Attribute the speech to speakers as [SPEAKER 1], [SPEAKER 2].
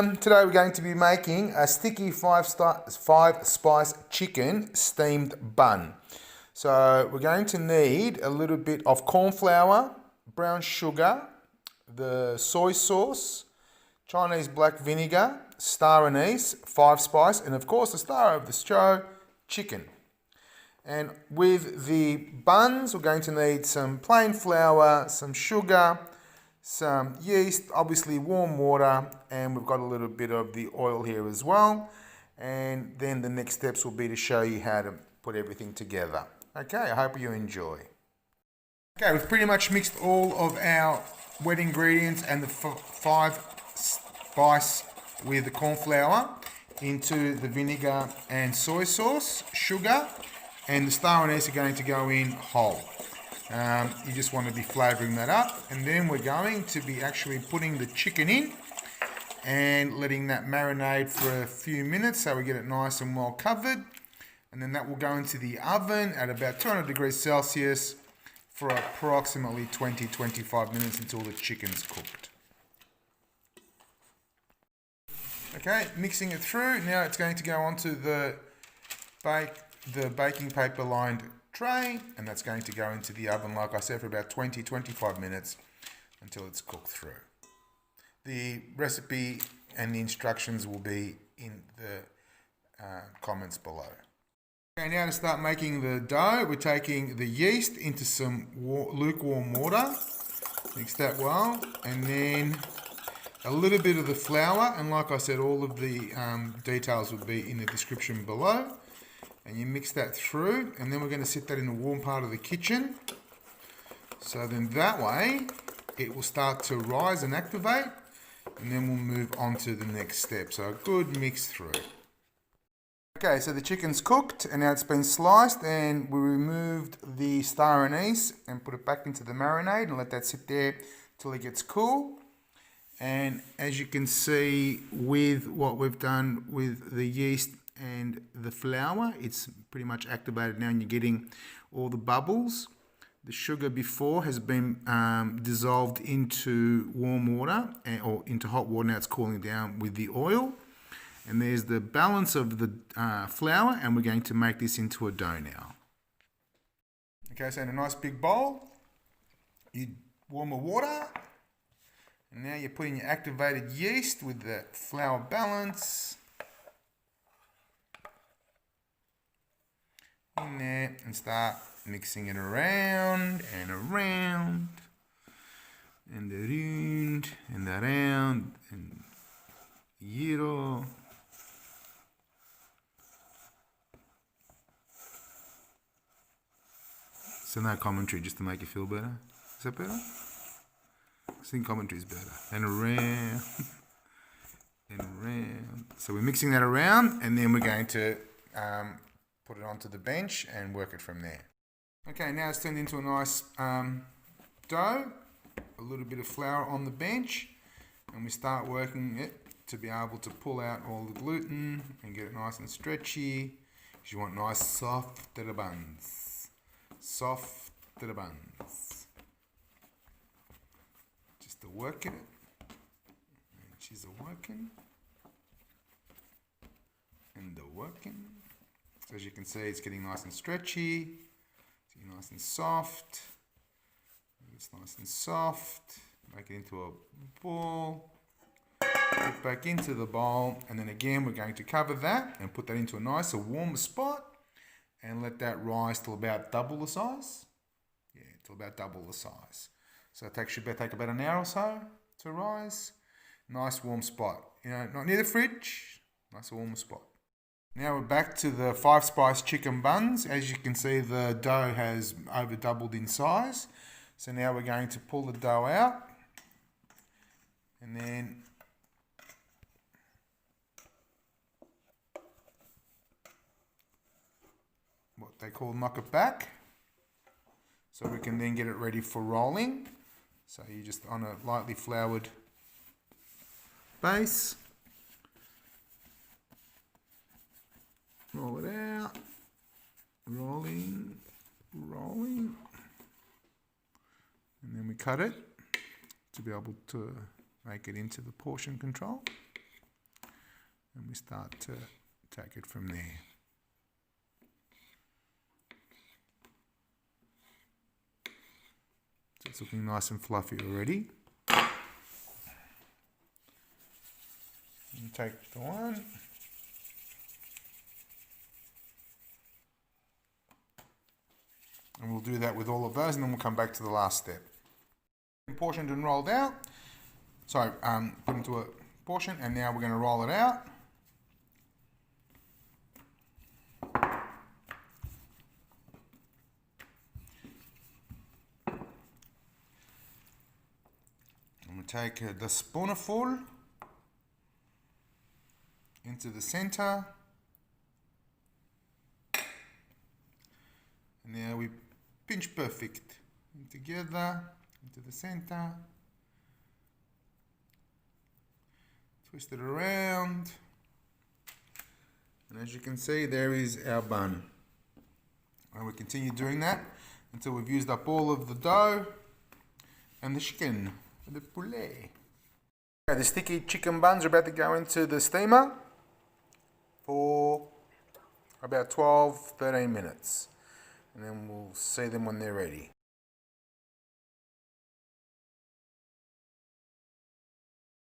[SPEAKER 1] Today we're going to be making a sticky five spice chicken steamed bun. So we're going to need a little bit of corn flour, brown sugar, the soy sauce, Chinese black vinegar, star anise, 5-spice, and of course the star of the show, chicken. And with the buns, we're going to need some plain flour, some sugar, some yeast, obviously warm water, and we've got a little bit of the oil here as well. And then the next steps will be to show you how to put everything together. Okay, I hope you enjoy. Okay, we've pretty much mixed all of our wet ingredients and the 5-spice with the corn flour into the vinegar and soy sauce, sugar, and the star anise are going to go in whole. You just want to be flavouring that up, and then we're going to be actually putting the chicken in and letting that marinate for a few minutes so we get it nice and well covered, and then that will go into the oven at about 200 degrees Celsius for approximately 20-25 minutes until the chicken's cooked. Okay, mixing it through. Now it's going to go onto the baking paper lined tray, and that's going to go into the oven, like I said, for about 20-25 minutes until it's cooked through. The recipe and the instructions will be in the comments below. Okay, now to start making the dough, we're taking the yeast into some lukewarm water, mix that well, and then a little bit of the flour, and like I said, all of the details will be in the description below. And you mix that through, and then we're going to sit that in the warm part of the kitchen. So then that way, it will start to rise and activate, and then we'll move on to the next step. So a good mix through. Okay, so the chicken's cooked, and now it's been sliced, and we removed the star anise and put it back into the marinade and let that sit there till it gets cool. And as you can see with what we've done with the yeast and the flour, it's pretty much activated now, and you're getting all the bubbles. The sugar before has been dissolved into warm water or into hot water. Now it's cooling down with the oil, and there's the balance of the flour, and we're going to make this into a dough now. Okay, so in a nice big bowl, you warm the water, and now you're putting your activated yeast with the flour balance in there, and start mixing it around and around and around and around and gyro. So no commentary, just to make you feel better. Is that better? I think commentary is better. And around and around. So we're mixing that around, and then we're going to put it onto the bench and work it from there. Okay, now it's turned into a nice dough, a little bit of flour on the bench, and we start working it to be able to pull out all the gluten and get it nice and stretchy, because you want nice soft buns. Soft buns. Just to work it. And she's working. And the working. So as you can see, it's getting nice and stretchy. It's getting nice and soft. It's nice and soft. Make it into a ball. Put it back into the bowl. And then again, we're going to cover that and put that into a nicer, warmer spot. And let that rise till about double the size. Yeah, till about double the size. So it should take about an hour or so to rise. Nice warm spot. You know, not near the fridge. Nice warm spot. Now we're back to the 5-spice chicken buns. As you can see, the dough has over doubled in size. So now we're going to pull the dough out, and then what they call knock it back. So we can then get it ready for rolling. So you just on a lightly floured base. Roll it out, rolling, and then we cut it to be able to make it into the portion control. and we start to take it from there. So it's looking nice and fluffy already. And take the one. And we'll do that with all of those, and then we'll come back to the last step. Portioned and rolled out. So put into a portion, and now we're going to roll it out. I'm going to take the spoonful into the center. And now we pinch perfect together into the center. Twist it around. And as you can see, there is our bun. And we continue doing that until we've used up all of the dough and the chicken, the poulet. Okay, the sticky chicken buns are about to go into the steamer for about 12-13 minutes. And then we'll see them when they're ready.